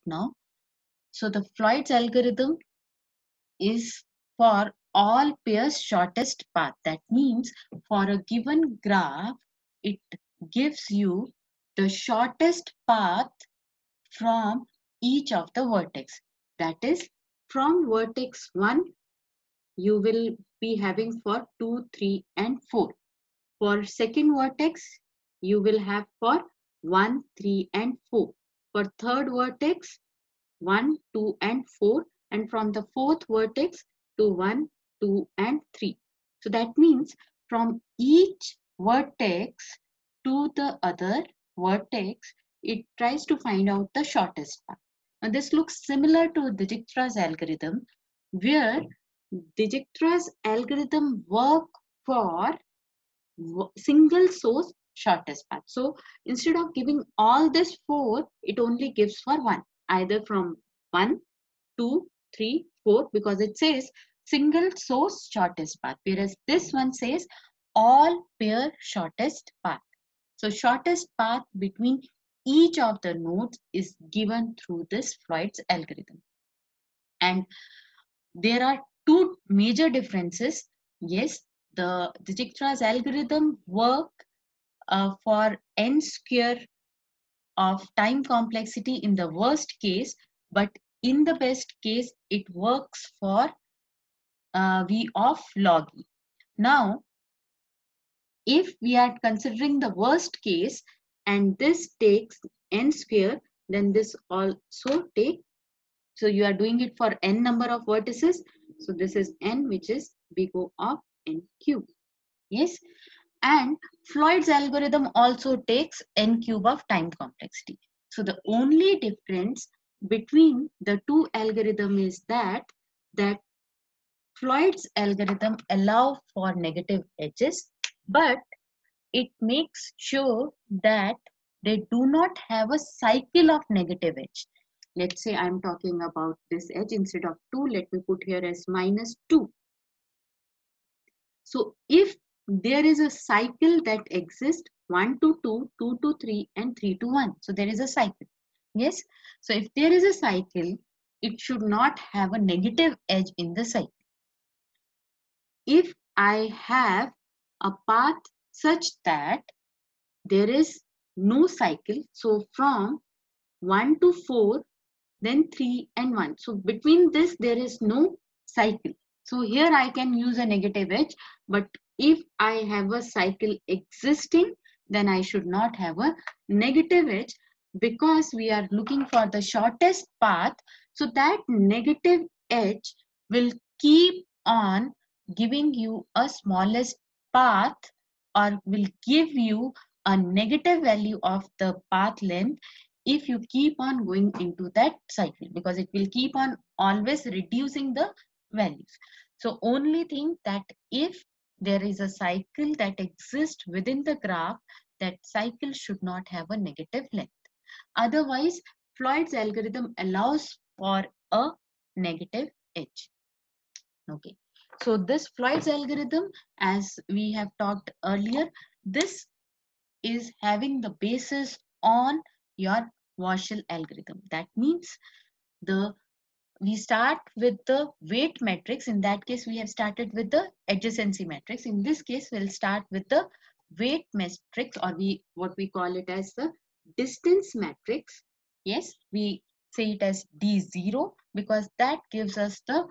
now. So the Floyd's algorithm is for all pairs shortest path. That means for a given graph, it gives you the shortest path from each of the vertex. That is, from vertex 1, you will be having for 2, 3 and 4. For second vertex, you will have for 1, 3 and 4. For third vertex, 1, 2 and 4, and from the fourth vertex to 1, 2 and 3. So that means from each vertex to the other vertex, it tries to find out the shortest path. Now this looks similar to Dijkstra's algorithm, where Dijkstra's algorithm work for single source shortest path. So instead of giving all this 4, it only gives for 1, either from 1, 2, 3, 4, because it says single source shortest path, whereas this one says all pair shortest path. So shortest path between each of the nodes is given through this Floyd's algorithm. And there are two major differences. Yes, the Dijkstra's algorithm work for n square of time complexity in the worst case, but in the best case, it works for V of log E. Now, if we are considering the worst case and this takes n square, then this also take. So you are doing it for n number of vertices. So this is n, which is big O of n cube. Yes. And Floyd's algorithm also takes n cube of time complexity. So the only difference between the two algorithms is that Floyd's algorithm allow for negative edges, but it makes sure that they do not have a cycle of negative edge. Let's say I'm talking about this edge, instead of 2, let me put here as -2. So if there is a cycle that exists 1 to 2, 2 to 3 and 3 to 1. So there is a cycle. Yes. So if there is a cycle, it should not have a negative edge in the cycle. If I have a path such that there is no cycle, so from 1 to 4, then 3 and 1. So between this, there is no cycle. So here I can use a negative edge, but if I have a cycle existing, then I should not have a negative edge, because we are looking for the shortest path. So that negative edge will keep on giving you a smallest path, or will give you a negative value of the path length if you keep on going into that cycle, because it will keep on always reducing the values. So only thing that if there is a cycle that exists within the graph, that cycle should not have a negative length. Otherwise, Floyd's algorithm allows for a negative edge. Okay. So this Floyd's algorithm, as we have talked earlier, this is having the basis on your Warshall algorithm. That means we start with the weight matrix. In that case, we have started with the adjacency matrix. In this case, we'll start with the weight matrix, or what we call it as the distance matrix. Yes, we say it as D0 because that gives us the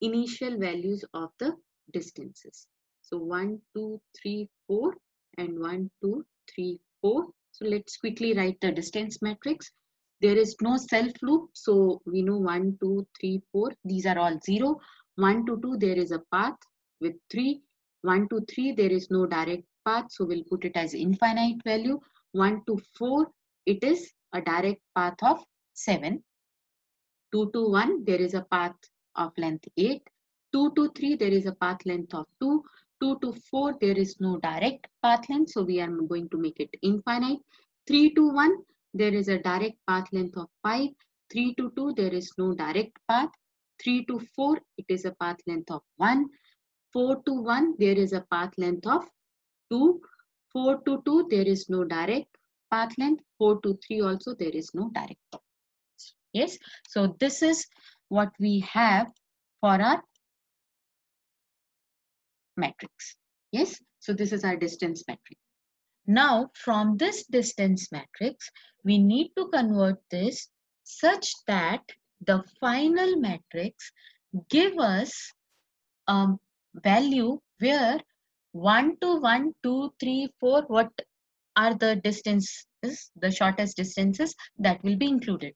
initial values of the distances. So 1, 2, 3, 4 and 1, 2, 3, 4. So let's quickly write the distance matrix. There is no self loop. So we know 1, 2, 3, 4. These are all 0. 1 to 2, there is a path with 3. 1 to 3, there is no direct path. So we'll put it as infinite value. 1 to 4, it is a direct path of 7. 2 to 1, there is a path of length 8. 2 to 3, there is a path length of 2. 2 to 4, there is no direct path length. So we are going to make it infinite. 3 to 1, there is a direct path length of 5. 3 to 2, there is no direct path. 3 to 4, it is a path length of 1. 4 to 1, there is a path length of 2. 4 to 2, there is no direct path length. 4 to 3 also, there is no direct path. Yes, so this is what we have for our matrix. Yes, so this is our distance matrix. Now from this distance matrix, we need to convert this such that the final matrix give us a value where 1 to 1, 2, 3, 4, what are the distances, the shortest distances that will be included.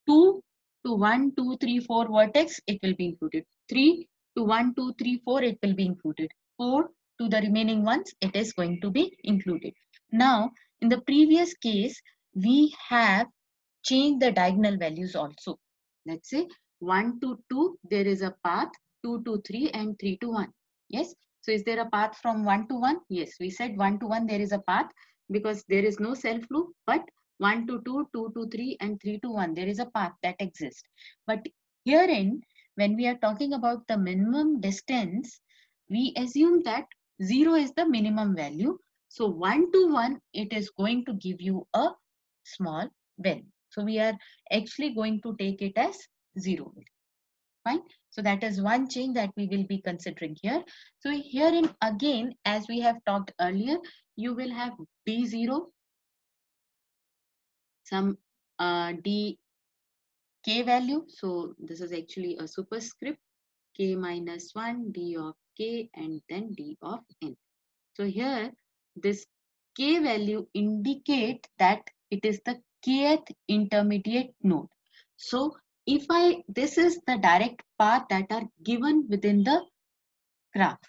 2 to 1, 2, 3, 4 vertex, it will be included. 3 to 1, 2, 3, 4, it will be included. 4 to the remaining ones, it is going to be included. Now, in the previous case, we have changed the diagonal values also. Let's say 1 to 2, there is a path, 2 to 3 and 3 to 1. Yes. So is there a path from 1 to 1? Yes, we said 1 to 1 there is a path because there is no self loop, but 1 to 2, 2 to 3 and 3 to 1, there is a path that exists. But herein, when we are talking about the minimum distance, we assume that 0 is the minimum value. So 1 to 1, it is going to give you a small value. So we are actually going to take it as 0. Fine. So that is one change that we will be considering here. So herein again, as we have talked earlier, you will have D0, some D k value. So this is actually a superscript k minus 1 d of k and then d of n. So here this k value indicate that it is the kth intermediate node. So if this is the direct path that are given within the graph.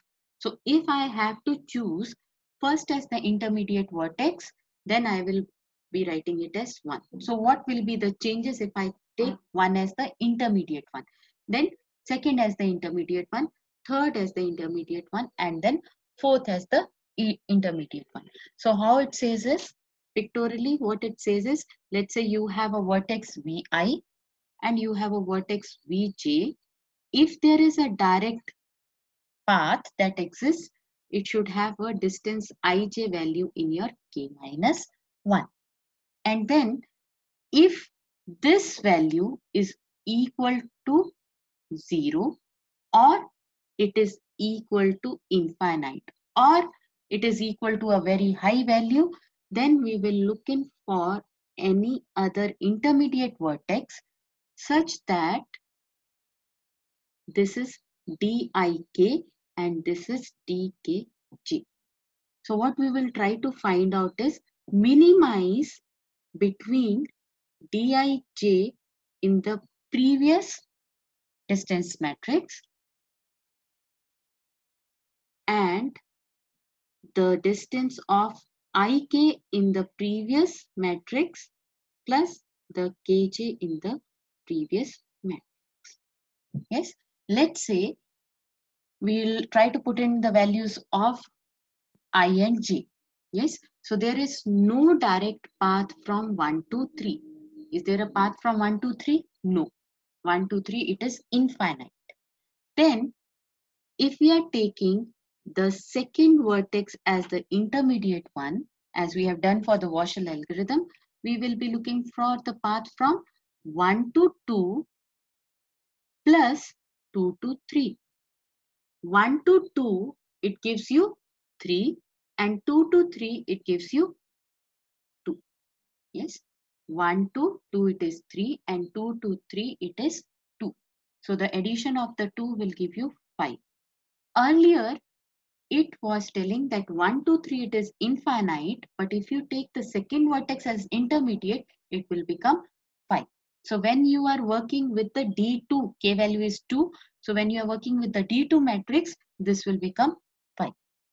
So if I have to choose first as the intermediate vertex, then I will be writing it as 1. So what will be the changes if I take 1 as the intermediate one? Then second as the intermediate one, third as the intermediate one, and then fourth as the intermediate one. So how it says is, pictorially what it says is, let's say you have a vertex Vi and you have a vertex Vj. If there is a direct path that exists, it should have a distance ij value in your k minus 1. And then if this value is equal to 0 or it is equal to infinite or it is equal to a very high value, then we will look in for any other intermediate vertex such that this is dik and this is dkj. So what we will try to find out is minimize between dij in the previous distance matrix and the distance of ik in the previous matrix plus the kj in the previous matrix. Yes, let's say we'll try to put in the values of I and j. Yes, so there is no direct path from 1 to 3. Is there a path from 1 to 3? No. 1 to 3, it is infinite. Then, if we are taking the second vertex as the intermediate one, as we have done for the Warshall algorithm, we will be looking for the path from 1 to 2 plus 2 to 3. 1 to 2, it gives you 3, and 2 to 3, it gives you 2. Yes, 1 to 2, it is 3, and 2 to 3, it is 2. So the addition of the 2 will give you 5. Earlier, it was telling that 1 to 3, it is infinite, but if you take the second vertex as intermediate, it will become 5. So when you are working with the D2, k value is 2. So when you are working with the D2 matrix, this will become 5.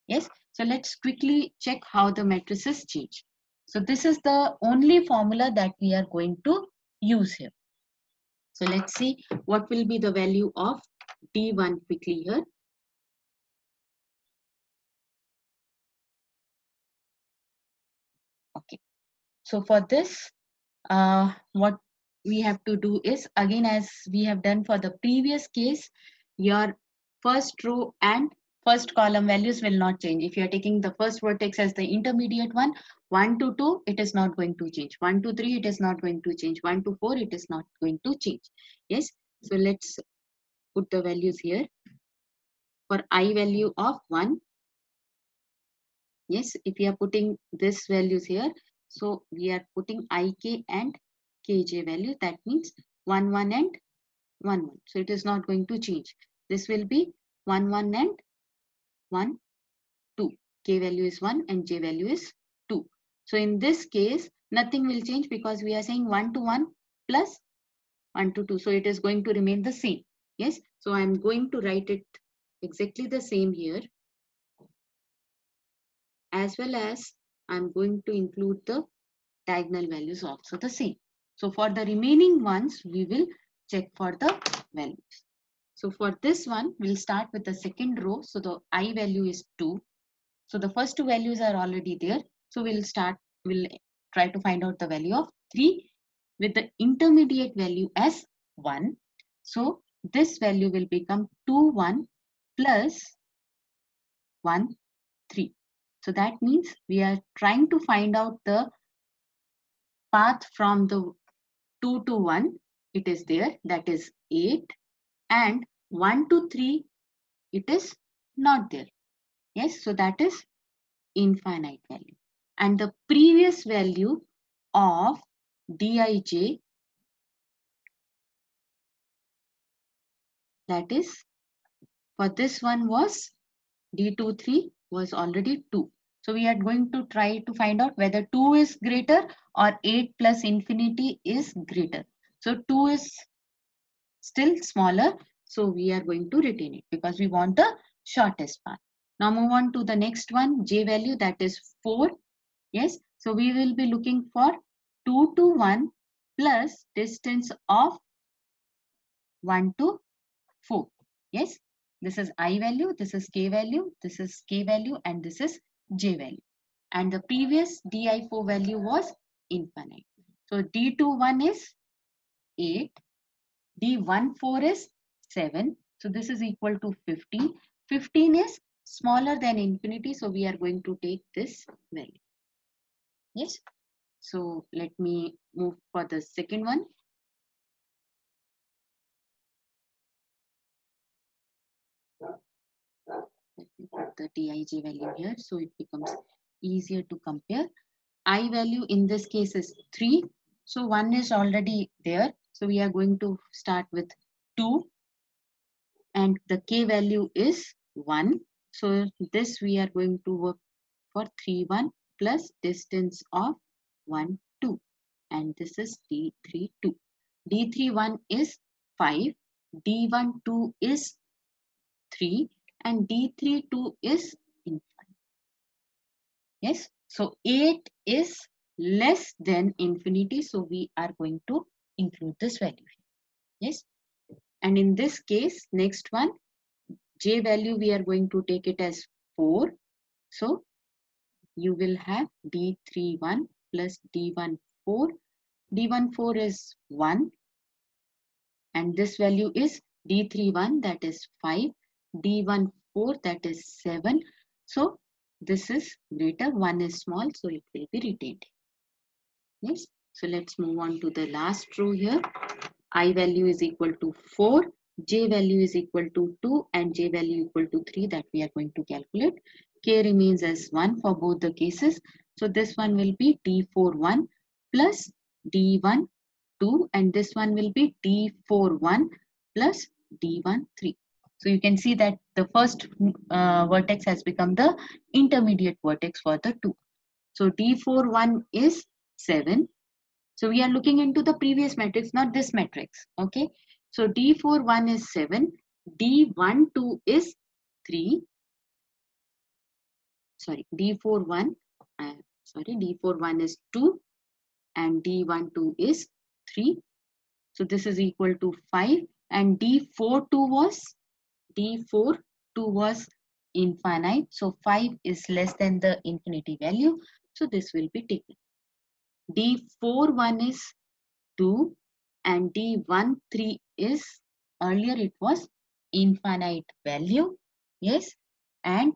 Yes. So let's quickly check how the matrices change. So this is the only formula that we are going to use here. So let's see what will be the value of D1 quickly here. Okay. So for this, what we have to do is, again, as we have done for the previous case, your first row and first column values will not change. If you are taking the first vertex as the intermediate one, 1 to 2, it is not going to change. 1 to 3, it is not going to change. 1 to 4, it is not going to change. Yes. So let's put the values here. For I value of 1, yes, if we are putting this values here, so we are putting ik and kj value. That means 1, 1 and 1, 1. So it is not going to change. This will be 1, 1 and 1, 2. K value is 1 and j value is 2. So in this case, nothing will change because we are saying 1 to 1 plus 1 to 2. So it is going to remain the same. Yes. So I'm going to write it exactly the same here, as well as I'm going to include the diagonal values also the same. So for the remaining ones, we will check for the values. So for this one, we'll start with the second row. So the I value is 2. So the first two values are already there. So we'll try to find out the value of 3 with the intermediate value as 1. So this value will become 2, 1 plus 1, 3. So that means we are trying to find out the path from the 2 to 1. It is there, that is 8, and 1 to 3, it is not there. Yes, so that is infinite value. And the previous value of dij, that is for this one was d23 was already 2. So we are going to try to find out whether 2 is greater or 8 plus infinity is greater. So 2 is still smaller. So we are going to retain it because we want the shortest path. Now move on to the next one, j value, that is 4. Yes, so we will be looking for 2 to 1 plus distance of 1 to 4. Yes, this is I value, this is k value, this is k value, and this is j value. And the previous di4 value was infinite. So d21 is 8, d14 is 7. So this is equal to 15. 15 is smaller than infinity, so we are going to take this value. Yes. So let me move for the second one. Let me put the dij value here so it becomes easier to compare. I value in this case is 3. So 1 is already there. So we are going to start with 2. And the k value is 1. So this we are going to work for 3, 1 plus distance of 1, 2. And this is d32. d31 is 5. d12 is 3 and d32 is infinite. Yes, so 8 is less than infinity, so we are going to include this value. Yes, and in this case, next one, j value, we are going to take it as 4. So you will have d31 plus d14. d14 is 1 and this value is d31, that is 5, d14, that is 7. So this is greater, 1 is small, so it will be retained. Yes, so let's move on to the last row here. I value is equal to 4, j value is equal to 2 and j value equal to 3 that we are going to calculate. K remains as 1 for both the cases. So this one will be d41 plus d12 and this one will be d41 plus d13. So you can see that the first vertex has become the intermediate vertex for the 2. So d41 is 7. So we are looking into the previous matrix, not this matrix. Okay. So d41 is 7. d12 is 3. Sorry, d41. d41 is 2 and d12 is 3. So this is equal to 5 and d42 was infinite. So 5 is less than the infinity value. So this will be taken. d41 is 2 and d13 is, earlier it was infinite value. Yes, and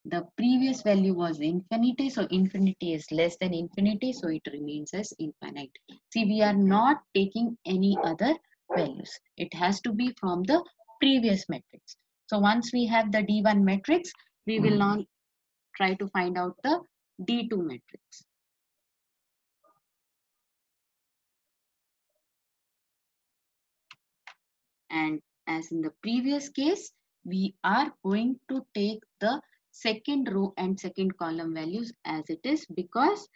the previous value was infinity, so infinity is less than infinity, so it remains as infinite. See, we are not taking any other values. It has to be from the previous matrix. So once we have the D1 matrix, we will now try to find out the D2 matrix. And as in the previous case, we are going to take the second row and second column values as it is, because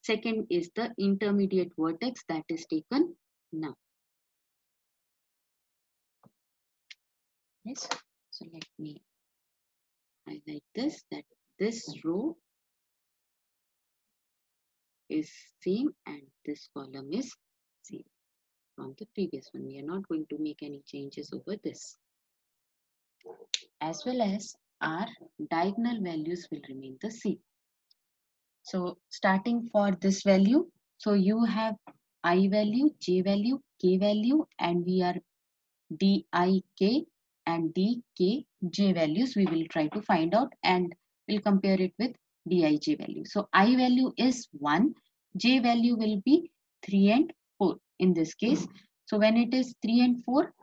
second is the intermediate vertex that is taken now. Yes, so let me highlight this, that this row is same and this column is same from the previous one. We are not going to make any changes over this. As well as our diagonal values will remain the same. So starting for this value, so you have I value, J value, K value, and we are DIK and DKJ values we will try to find out, and we'll compare it with DIJ value. So I value is 1, J value will be 3 and 4 in this case. So when it is 3 and 4,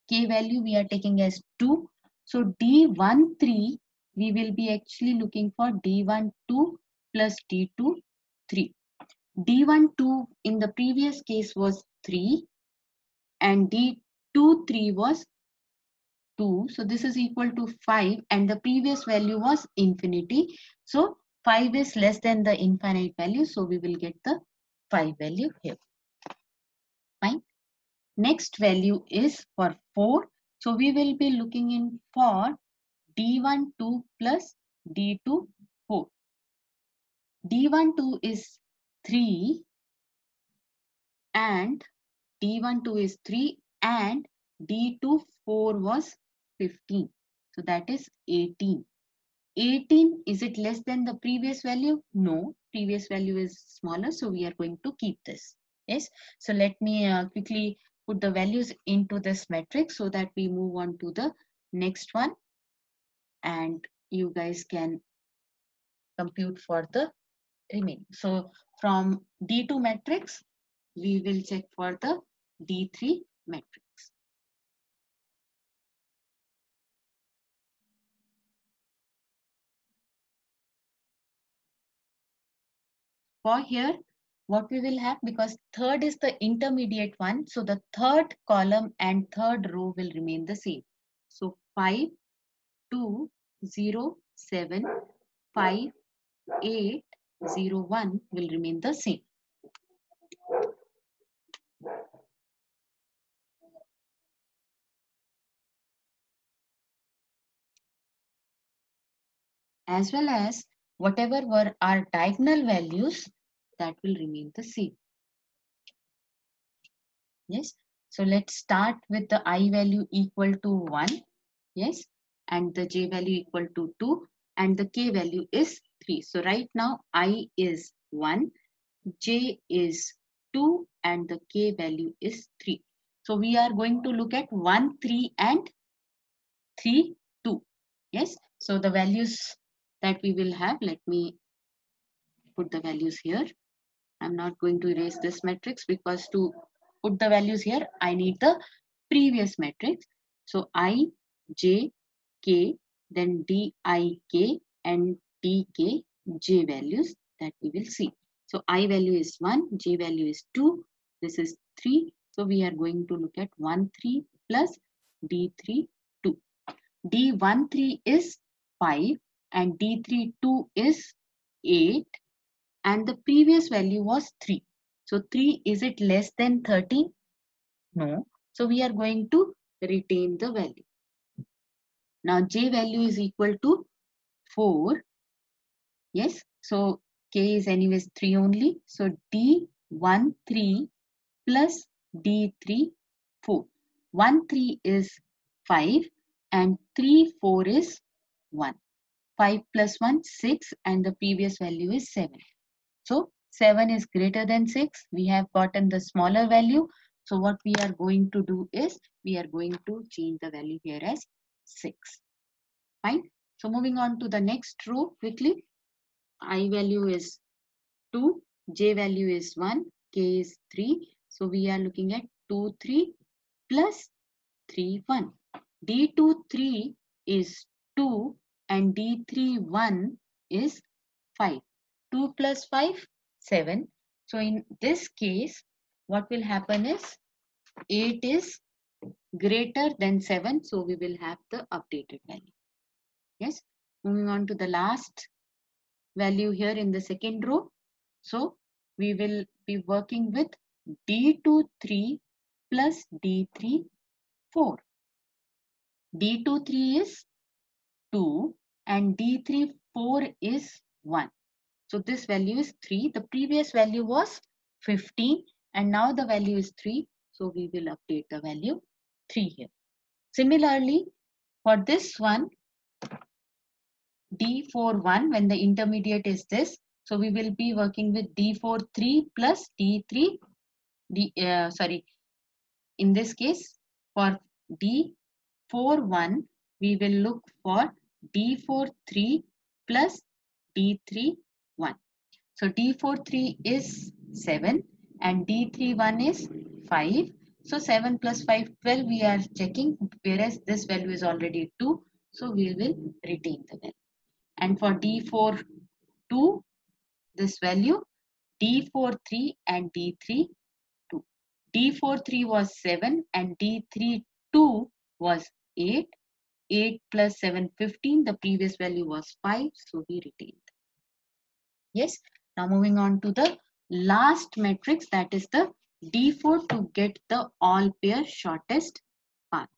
K value we are taking as 2. So D13 we will be actually looking for D12 plus D2 3. D12 in the previous case was 3 and D23 was 2. So this is equal to 5 and the previous value was infinity. So 5 is less than the infinite value. So we will get the 5 value here. Fine. Next value is for 4. So we will be looking in for D12 plus D24. D12 is 3 and D12 is 3 and D24 was 15. So that is 18. 18, is it less than the previous value? No, previous value is smaller, so we are going to keep this. Yes, so let me quickly put the values into this matrix so that we move on to the next one and you guys can compute for the remaining. So from D2 matrix, we will check for the D3 matrix. For here, what we will have, because third is the intermediate one, so the third column and third row will remain the same. So 5, 2, 0, 7, 5, 8, 0, 1 will remain the same. As well as whatever were our diagonal values, that will remain the same. Yes, so let's start with the I value equal to 1. Yes, and the J value equal to 2 and the K value is 3. So right now I is 1, J is 2 and the K value is 3. So we are going to look at 1, 3 and 3, 2. Yes, so the values that we will have, let me put the values here. I'm not going to erase this matrix because to put the values here, I need the previous matrix. So I, J, K, then D, I, K and D, K, J values that we will see. So I value is 1, J value is 2, this is 3. So we are going to look at 1, 3 plus D3, 2. D13 is 5 and D32 is 8 and the previous value was 3. So 3, is it less than 13? No. So we are going to retain the value. Now J value is equal to 4. Yes. So K is anyways 3 only. So D13 plus D3, 4. 1, 3 is 5 and 3, 4 is 1. 5 plus 1, 6 and the previous value is 7. So 7 is greater than 6. We have gotten the smaller value. So what we are going to do is we are going to change the value here as 6. Fine. So moving on to the next row quickly. I value is 2, j value is 1, k is 3. So we are looking at 2, 3 plus 3, 1. D2, 3 is 2 and D3, 1 is 5. 2 plus 5, 7. So in this case, what will happen is 8 is greater than 7. So we will have the updated value. Yes. Moving on to the last value here in the second row. So we will be working with D2, 3 plus D3, 4. D2, 3 is 2 and D3, 4 is 1. So this value is 3. The previous value was 15 and now the value is 3. So we will update the value 3 here. Similarly, for this one, D4, 1, when the intermediate is this, so we will be working with D4, 3 plus D3, in this case, for D4, 1, we will look for D4, 3 plus D3, 1. So D4, 3 is 7 and D3, 1 is 5. So 7 plus 5, 12 we are checking, whereas this value is already 2. So we will retain the value. And for D4, 2, this value, D4, 3 and D3, 2. D4, 3 was 7 and D3, 2 was 8. 8 plus 7, 15. The previous value was 5. So we retained. Yes. Now moving on to the last matrix, that is the D4 to get the all pair shortest path.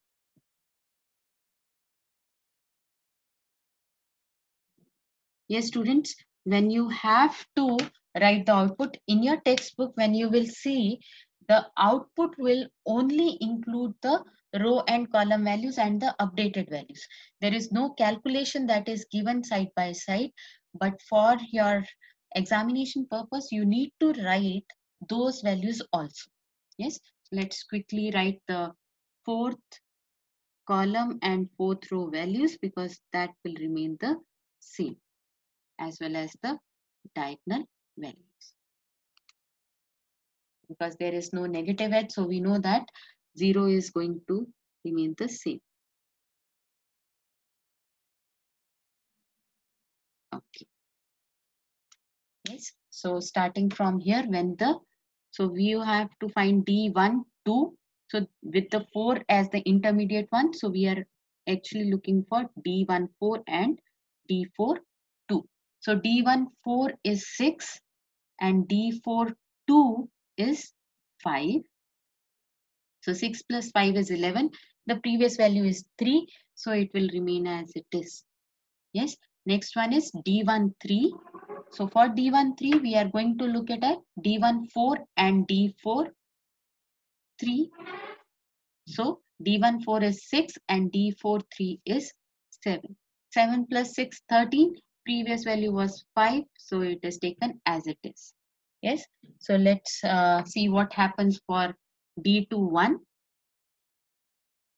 Yes, students, when you have to write the output in your textbook, when you will see the output will only include the row and column values and the updated values. There is no calculation that is given side by side, but for your examination purpose, you need to write those values also. Yes, let's quickly write the fourth column and fourth row values because that will remain the same, as well as the diagonal values. Because there is no negative edge, so we know that 0 is going to remain the same. Okay. Yes. So starting from here, so we have to find D1, 2. So with the 4 as the intermediate one, so we are actually looking for D1, 4 and D4, 2. So D1, 4 is 6 and D4, 2 is 5. So 6 plus 5 is 11. The previous value is 3. So it will remain as it is. Yes. Next one is D1, 3. So for D1, 3, we are going to look at D1, 4 and D4, 3. So D1, 4 is 6 and D4, 3 is 7. 7 plus 6, 13. Previous value was 5. So it is taken as it is. Yes. So let's see what happens for D2, 1.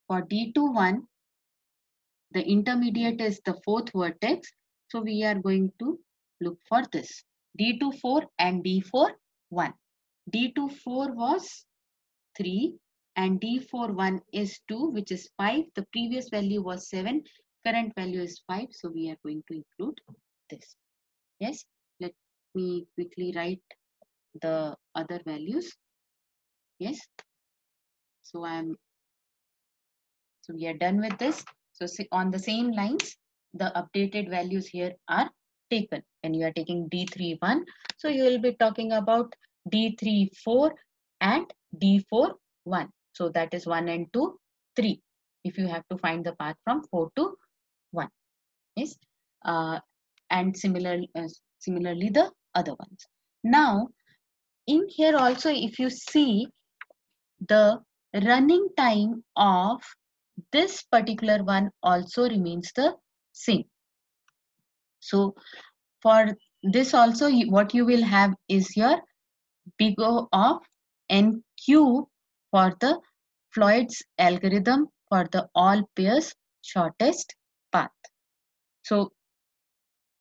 For D2, 1, the intermediate is the fourth vertex. So we are going to look for this. D2, 4 and D4, 1. D2, 4 was 3 and D4, 1 is 2, which is 5. The previous value was 7. Current value is 5. So we are going to include this. Yes. Let me quickly write the other values. Yes. So we are done with this. So on the same lines, the updated values here are taken. When you are taking D3, 1, so you will be talking about D3, 4 and D4, 1. So that is 1 and 2, 3. If you have to find the path from 4 to 1. Yes. And similarly the other ones. Now, in here also, if you see, the running time of this particular one also remains the same. So for this also, what you will have is your big O of NQ for the Floyd's algorithm for the all pairs shortest path. So